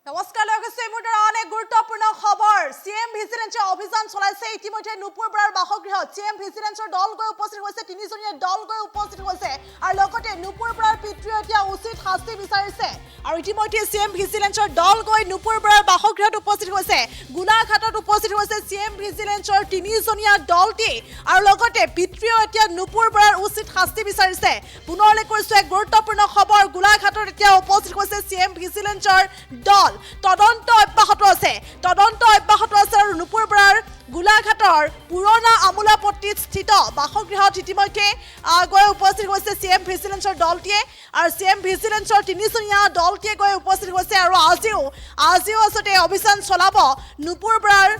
নমস্কাৰ লগতে এই মুহূৰ্তৰ আন এক গুৰুত্বপূৰ্ণ খবৰ সিএম ভিজিলেন্সে অভিযান চলাইছে ইতিমধ্যে নুপুৰ বৰাৰ বাসগৃহত সিএম ভিজিলেন্সৰ দল গৈ উপস্থিত হৈছে তিনিজনীয়া দল গৈ উপস্থিত হৈছে আৰু লগতে নুপুৰ বৰাৰ পিতৃয়ে এতিয়া উচিত শাস্তি বিচাৰিছে আৰু ইতিমধ্যে সিএম ভিজিলেন্সৰ দল গৈ নুপুৰ বৰাৰ বাসগৃহত উপস্থিত হৈছে গুলাঘাটত উপস্থিত হৈছে সিএম ভিজিলেন্সৰ তিনিজনীয়া দলটি আৰু লগতে পিতৃয়ে এতিয়া নুপুৰ বৰাৰ উচিত শাস্তি বিচাৰিছে পুনৰলৈ কৈছো এক গুৰুত্বপূৰ্ণ খবৰ গুলাঘাটত এতিয়া উপস্থিত হৈছে সিএম ভিজিলেন্সৰ দল তদন্ত অব্যাহত আছে আৰু নুপুৰ বৰাৰ গুলাঘাটৰ পুৰণা আমোলাপট্টিত স্থিত বাসগৃহত ইতিমধ্যে গৈ উপস্থিত হৈছে সিএম ভিজিলেন্সৰ দলটিয়ে আৰু সিএম ভিজিলেন্সৰ তিনিজনীয়া দলটিয়ে গৈ উপস্থিত হৈছে আৰু আজিও আচলতে অভিযান চলাব নুপুৰ বৰাৰ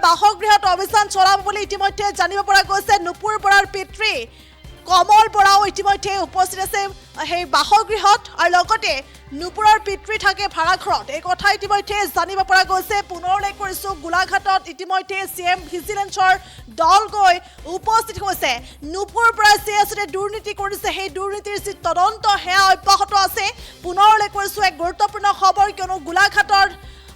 বাসগৃহত অভিযান চলাব বুলি ইতিমধ্যে জানিব পৰা গৈছে নুপুৰ বৰাৰ পিতৃ কমল বৰাও ইতিমধ্যে উপস্থিত আছে সেই বাসগৃহত আৰু লগতে নুপুৰৰ পিতৃ থাকে ভাড়াঘৰত এই কথা ইতিমধ্যে জানিব পৰা গৈছে পুনৰলৈ কৰিছো গোলাঘাটত ইতিমধ্যে সিএম ভিজিলেন্সৰ দল গৈ উপস্থিত হৈছে নুপুৰ বৰাই যে আচলতে দুৰ্নীতি কৰিছে সেই দুৰ্নীতিৰ যি তদন্ত সেয়া অব্যাহত আছে পুনৰলৈ কৰিছো এক গুৰুত্বপূৰ্ণ খবৰ কিয়নো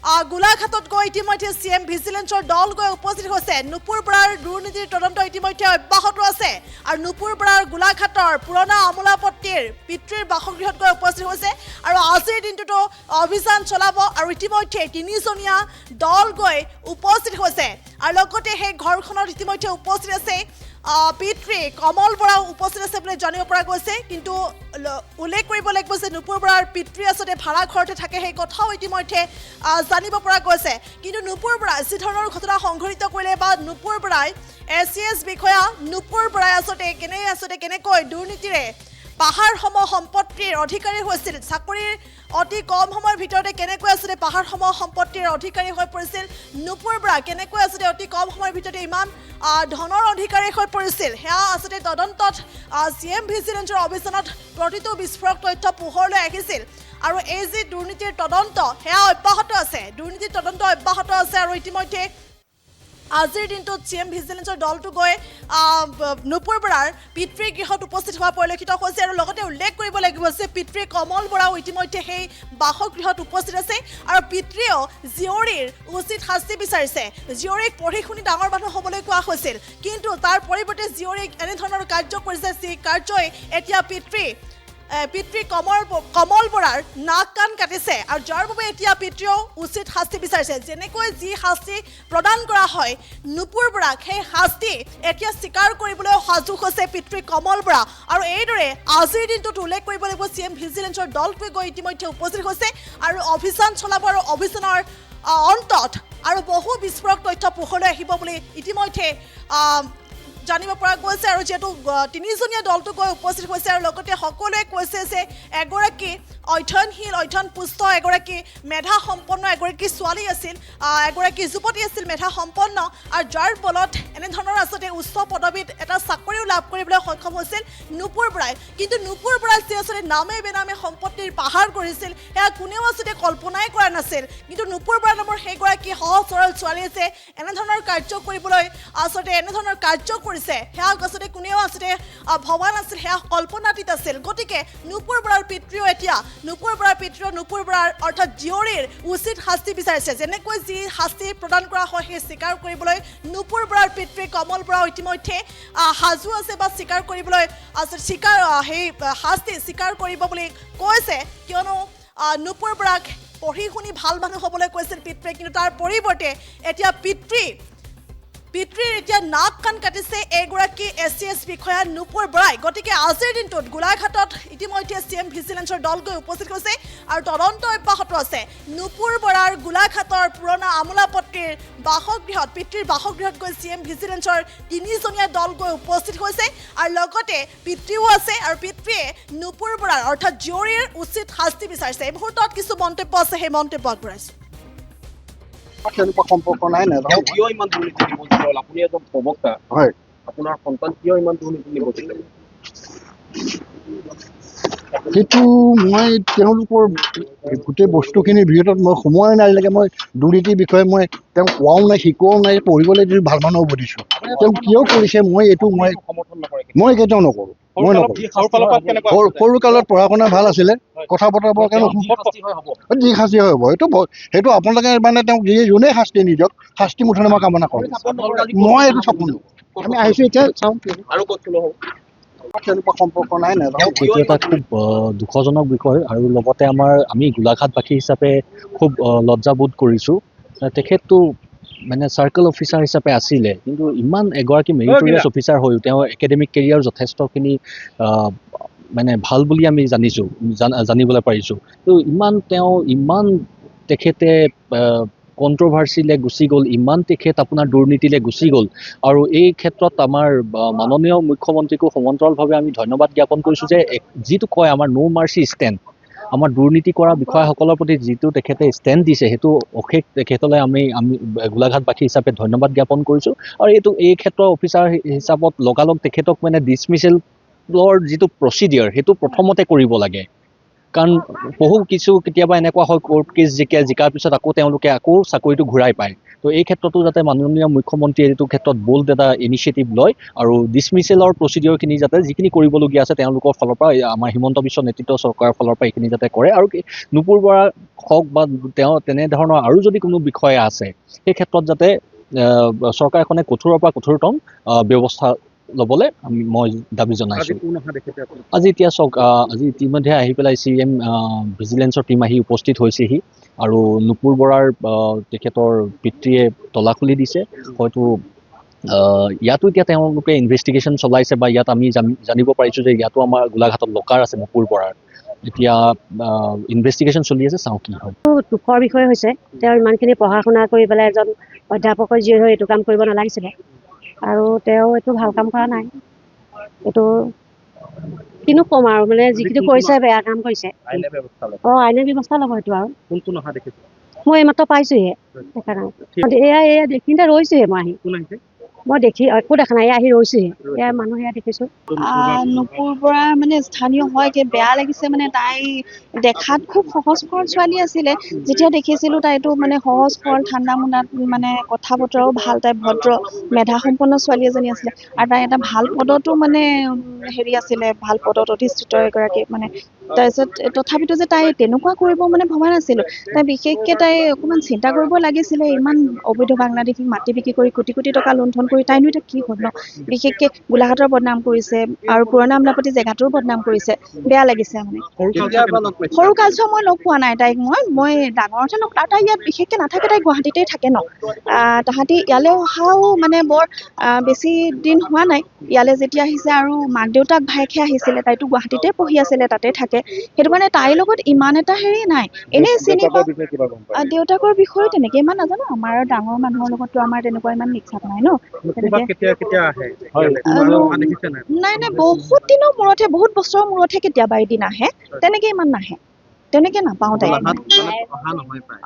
গোলাঘাটত গৈ ইতিমধ্যে সিএম ভিজিলেন্সৰ দল গৈ উপস্থিত হৈছে নুপুৰ বৰাৰ দুৰ্নীতিৰ তদন্ত ইতিমধ্যে অব্যাহত আছে আৰু নুপুৰ বৰাৰ গোলাঘাটৰ পুৰণা আমোলাপট্টিৰ পিতৃৰ বাসগৃহত গৈ উপস্থিত হৈছে আৰু আজিৰ দিনটোতো অভিযান চলাব আৰু ইতিমধ্যে তিনিজনীয়া দল গৈ উপস্থিত হৈছে আৰু লগতে সেই ঘৰখনত ইতিমধ্যে উপস্থিত আছে পিতৃ কমল বৰাও উপস্থিত আছে বুলি জানিব পৰা গৈছে কিন্তু উল্লেখ কৰিব লাগিব যে নুপুৰ বৰাৰ পিতৃ আচলতে ভাড়া ঘৰতে থাকে সেই কথাও ইতিমধ্যে জানিব পৰা গৈছে কিন্তু নুপুৰ বৰাই যি ধৰণৰ ঘটনা সংঘটিত কৰিলে বা নুপুৰ বৰাই এছিএছ বিষয়া নুপুৰ বৰাই আচলতে কেনেকৈ দুৰ্নীতিৰে পাহাৰসমূহ সম্পত্তিৰ অধিকাৰী হৈছিল চাকৰিৰ অতি কম সময়ৰ ভিতৰতে কেনেকৈ আচলতে পাহাৰসমূহ সম্পত্তিৰ অধিকাৰী হৈ পৰিছিল নুপুৰ বৰা কেনেকৈ আচলতে অতি কম সময়ৰ ভিতৰতে ইমান ধনৰ অধিকাৰী হৈ পৰিছিল সেয়া আচলতে তদন্তত সিএম ভিজিলেন্সৰ অভিযানত প্ৰতিটো বিস্ফোৰক তথ্য পোহৰলৈ আহিছিল আৰু এই যি দুৰ্নীতিৰ তদন্ত সেয়া অব্যাহত আছে আৰু ইতিমধ্যে আজিৰ দিনটোত সিএম ভিজিলেন্সৰ দলটো গৈ নুপুৰ বৰাৰ পিতৃ গৃহত উপস্থিত হোৱা পৰিলক্ষিত হৈছে আৰু লগতে উল্লেখ কৰিব লাগিব যে পিতৃ কমল বৰাও ইতিমধ্যে সেই বাসগৃহত উপস্থিত আছে আৰু পিতৃয়েও জীয়ৰীৰ উচিত শাস্তি বিচাৰিছে জীয়ৰীক পঢ়ি শুনি ডাঙৰ মানুহ হ'বলৈ কোৱা হৈছিল কিন্তু তাৰ পৰিৱৰ্তে জীয়ৰীক এনেধৰণৰ কাৰ্য কৰিছে যি কাৰ্যই এতিয়া পিতৃ কমল বৰাৰ নাক কাণ কাটিছে আৰু যাৰ বাবে এতিয়া পিতৃয়েও উচিত শাস্তি বিচাৰিছে যেনেকৈ যি শাস্তি প্ৰদান কৰা হয় নুপুৰ বৰাক সেই শাস্তি এতিয়া স্বীকাৰ কৰিবলৈ সাজু হৈছে পিতৃ কমল বৰা আৰু এইদৰে আজিৰ দিনটোত উল্লেখ কৰিব লাগিব সিএম ভিজিলেন্সৰ দলটোৱে গৈ ইতিমধ্যে উপস্থিত হৈছে আৰু অভিযান চলাব আৰু অভিযানৰ অন্তত আৰু বহু বিস্ফোৰক তথ্য পোহৰলৈ আহিব বুলি ইতিমধ্যে জানিব পৰা গৈছে আৰু যেহেতু তিনিজনীয়া দলটো গৈ উপস্থিত হৈছে আৰু লগতে সকলোৱে কৈছে যে এগৰাকী অধ্যয়নশীল অধ্যয়নপুষ্ট এগৰাকী মেধা সম্পন্ন এগৰাকী ছোৱালী আছিল এগৰাকী যুৱতী আছিল মেধা সম্পন্ন আৰু যাৰ ফলত এনেধৰণৰ আচলতে উচ্চ পদবীত এটা চাকৰিও লাভ কৰিবলৈ সক্ষম হৈছিল নুপুৰ বৰাই কিন্তু নুপুৰ বৰাই যে আচলতে নামে বেনামে সম্পত্তিৰ পাহাৰ কৰিছিল সেয়া কোনেও আচলতে কল্পনাই কৰা নাছিল কিন্তু নুপুৰ বৰা নামৰ সেইগৰাকী সহজ সৰল ছোৱালীয়ে যে এনেধৰণৰ কাৰ্য কৰিবলৈ আচলতে এনেধৰণৰ কাৰ্য কৰিছে সেয়া আচলতে কোনেও আচলতে ভবা নাছিল সেয়া কল্পনাতীত আছিল গতিকে নুপুৰ বৰাৰ পিতৃও এতিয়া নুপুৰ বৰাৰ অৰ্থাৎ জীয়ৰীৰ উচিত শাস্তি বিচাৰিছে যেনেকৈ যি শাস্তি প্ৰদান কৰা হয় সেই স্বীকাৰ কৰিবলৈ নুপুৰ বৰাৰ পিতৃ কমল বৰাও ইতিমধ্যে সাজু আছে বা স্বীকাৰ কৰিবলৈ সেই শাস্তি স্বীকাৰ কৰিব বুলি কৈছে কিয়নো নুপুৰ বৰাক পঢ়ি শুনি ভাল মানুহ হ'বলৈ কৈছিল পিতৃয়ে কিন্তু তাৰ পৰিৱৰ্তে এতিয়া পিতৃৰ এতিয়া নাক কাণ কাটিছে এগৰাকী এছিএছ বিষয়া নুপুৰ বৰাই গতিকে আজিৰ দিনটোত গোলাঘাটত ইতিমধ্যে সিএম ভিজিলেন্সৰ দল গৈ উপস্থিত হৈছে আৰু তদন্ত অব্যাহত আছে নুপুৰ বৰাৰ গোলাঘাটৰ পুৰণা আমোলাপট্টিৰ বাসগৃহত পিতৃৰ বাসগৃহত গৈ সিএম ভিজিলেন্সৰ তিনিজনীয়া দল গৈ উপস্থিত হৈছে আৰু লগতে পিতৃও আছে আৰু পিতৃয়ে নুপুৰ বৰাৰ অৰ্থাৎ জীয়ৰীৰ উচিত শাস্তি বিচাৰিছে এই মুহূৰ্তত কিছু মন্তব্য আছে সেই মন্তব্য আগবঢ়াইছে তেনেকুৱা সম্পৰ্ক নাই নাজানো কিয় ইমান দুৰ্নীতি নিবচিত হ'ল আপুনি এজন প্ৰবক্তা হয় আপোনাৰ সন্তান কিয় ইমান দুৰ্নীতি নিবচিত হ'ল সেইটো মই তেওঁলোকৰ গোটেই বস্তুখিনিৰ ভিতৰত মই সময় নাই লাগে মই দুৰ্নীতিৰ বিষয়ে মই তেওঁক কোৱাও নাই শিকোৱাও নাই পঢ়িবলৈ যদি ভাল মানুহ বুজিছোঁ তেওঁ কিয় কৰিছে মই সমৰ্থন নকৰে কেতিয়াও নকৰোঁ সৰু কালত পঢ়া শুনা সৰু কালত পঢ়া শুনা ভাল আছিলে কথা বতৰাবৰ কাৰণে শাস্তি হয় হ'ব যি শাস্তি হ'ব সেইটো আপোনালোকে মানে তেওঁক যোনেই শাস্তি নিদিয়ক শাস্তি মুঠতে মই কামনা কৰোঁ মই এইটো চাপোন আমি আহিছোঁ এতিয়া চাওঁ আৰু ক'ত চলোৱা হ'ব তেনেকুৱা সম্পৰ্ক নাই নাযাওঁ এইটো এটা খুব দুখজনক বিষয় আৰু লগতে আমি গোলাঘাটবাসী হিচাপে খুব লজ্জাবোধ কৰিছোঁ তেখেতটো মানে চাৰ্কেল অফিচাৰ হিচাপে আছিলে কিন্তু ইমান এগৰাকী মেৰিটৰিয়াছ অফিচাৰ হৈ তেওঁ একাডেমিক কেৰিয়াৰ যথেষ্টখিনি মানে ভাল বুলি আমি জানিবলৈ পাৰিছোঁ তো ইমান তেখেতে কণ্ট্ৰভাৰ্চিলে গুচি গ'ল ইমান তেখেত আপোনাৰ দুৰ্নীতিলৈ গুচি গ'ল আৰু এই ক্ষেত্ৰত আমাৰ মাননীয় মুখ্যমন্ত্ৰীকো সমান্তৰালভাৱে আমি ধন্যবাদ জ্ঞাপন কৰিছোঁ যে যিটো কয় আমাৰ নো মাৰ্চি ষ্টেণ্ড আমাৰ দুৰ্নীতি কৰা বিষয়াসকলৰ প্ৰতি যিটো তেখেতে ষ্টেণ্ড দিছে সেইটো অশেষ তেখেতলৈ আমি গোলাঘাটবাসী হিচাপে ধন্যবাদ জ্ঞাপন কৰিছোঁ আৰু এই ক্ষেত্ৰৰ অফিচাৰ হিচাপত লগালগ তেখেতক মানে ডিছমিছেলৰ যিটো প্ৰচিডিয়াৰ সেইটো প্ৰথমতে কৰিব লাগে কাৰণ কেতিয়াবা এনেকুৱা হয় কোৰ্ট কেছ জিকাৰ পিছত তেওঁলোকে চাকৰিটো ঘূৰাই পায় তো এই ক্ষেত্ৰতো যাতে মাননীয় মুখ্যমন্ত্ৰীয়ে এইটো ক্ষেত্ৰত বোল্ড এটা ইনিচিয়েটিভ লয় আৰু ডিছমিছেলৰ প্ৰচিডিঅ'ৰখিনি যাতে যিখিনি কৰিবলগীয়া আছে তেওঁলোকৰ ফালৰ পৰা আমাৰ হিমন্ত বিশ্ব নেতৃত্ব চৰকাৰৰ ফালৰ পৰা এইখিনি যাতে কৰে আৰু নুপুৰ বৰা হওক বা তেওঁ তেনেধৰণৰ আৰু যদি কোনো বিষয়া আছে সেই ক্ষেত্ৰত যাতে চৰকাৰখনে কঠোৰৰ পৰা কঠোৰতম ব্যৱস্থা ল'বলৈ মই দাবী জনাইছোঁ আজি এতিয়া চাওক আজি ইতিমধ্যে আহি পেলাই CM ভিজিলেন্সৰ টীম আহি উপস্থিত হৈছেহি আৰু নুপুৰ বৰাৰ তেখেতৰ পিতৃয়ে তলা খুলি দিছে হয়তো ইয়াতো এতিয়া তেওঁলোকে ইনভেষ্টিগেশ্যন চলাইছে বা ইয়াত আমি জানিব পাৰিছোঁ যে ইয়াতো আমাৰ গোলাঘাটত লকাৰ আছে নুপুৰ বৰাৰ এতিয়া ইনভেষ্টিগেশ্যন চলি আছে চাওঁ কি হয় দুখৰ বিষয় হৈছে তেওঁ ইমানখিনি পঢ়া শুনা কৰি পেলাই এজন অধ্যাপকৰ জীয়ৰী হৈ এইটো কাম কৰিব নালাগিছিলে আৰু তেওঁ এইটো ভাল কাম কৰা নাই এইটো কিনো ক'ম আৰু মানে যিখিনি কৰিছে বেয়া কাম কৰিছে আইনী ব্যৱস্থা ল'ব সেইটো আৰু মই এইমাত্ৰ পাইছোঁহে দেখা নাই এয়া দেখিতে ৰৈছোঁহে মই আহি মই একো দেখা নাই আহি ৰৈছোঁহে এয়া মানুহ এয়া দেখিছোঁ নুপুৰ বৰা মানে স্থানীয় হয় বেয়া লাগিছে মানে তাই দেখাত খুব সহজ সৰল ছোৱালী আছিলে যেতিয়া দেখিছিলোঁ তাইতো মানে সহজ সৰল ঠাণ্ডা মুণ্ডাত মানে কথা বতৰাও ভাল তাই ভদ্ৰ মেধাসম্পন্ন ছোৱালী এজনী আছিলে আৰু তাই এটা ভাল পদতো মানে আছিলে ভাল পদত অধিষ্ঠিত এগৰাকী মানে তাৰপিছত তথাপিতো যে তাই তেনেকুৱা কৰিব মানে ভবা নাছিলোঁ তাই বিশেষকৈ তাই অকণমান চিন্তা কৰিব লাগিছিলে ইমান অবৈধ বাংলাদেশীক মাটি বিক্ৰী কৰি কোটি কোটি টকা লুণ্ঠন কৰি তাইনো এতিয়া কি হ'ল ন বিশেষকৈ গোলাঘাটৰ বদনাম কৰিছে আৰু পুৰণা আমলাপতি জেগাটোৰ বদনাম কৰিছে বেয়া লাগিছে মানে সৰু কালচোৱা মই লগ পোৱা নাই তাইক মই ডাঙৰতে লগ আৰু তাই ইয়াত বিশেষকৈ নাথাকে তাই গুৱাহাটীতেই থাকে ন তাহাঁতি ইয়ালৈ অহাও মানে বৰ বেছি দিন হোৱা নাই ইয়ালৈ যেতিয়া আহিছে আৰু মাক দেউতাক ভায়েকহে আহিছিলে তাইতো গুৱাহাটীতে পঢ়ি আছিলে তাতে থাকে সেইটো কাৰণে তাইৰ লগত ইমান এটা নাই এনেই চিনি পাওঁ দেউতাকৰ বিষয়ে তেনেকৈ ইমান নাজানো আমাৰ ডাঙৰ মানুহৰ লগততো আমাৰ তেনেকুৱা ইমান নিচাপ নাই ন নাই বহুত দিনৰ মূৰতহে বহুত বছৰৰ মূৰতহে কেতিয়াবা এদিন আহে তেনেকৈ ইমান নাহে তেনেকৈ নাপাওঁ তাই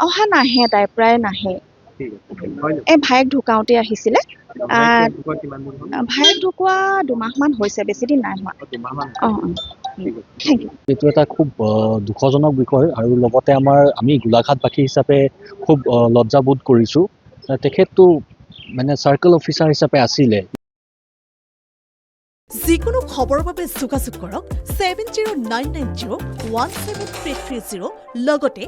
অহা নাহে তাই প্ৰায় নাহে এই ভায়েক ঢুকাওঁতে আহিছিলে ভায়েক ঢুকুৱা 2 মাহমান হৈছে বেছি দিন নাই হোৱা এইটো এটা খুব দুখজনক বিষয় আৰু লগতে আমি গোলাঘাটবাসী হিচাপে খুব লজ্জাবোধ কৰিছোঁ তেখেতটো মানে চাৰ্কেল অফিচাৰ হিচাপে আছিলে যিকোনো খবৰৰ বাবে যোগাযোগ কৰক 7099017330 লগতে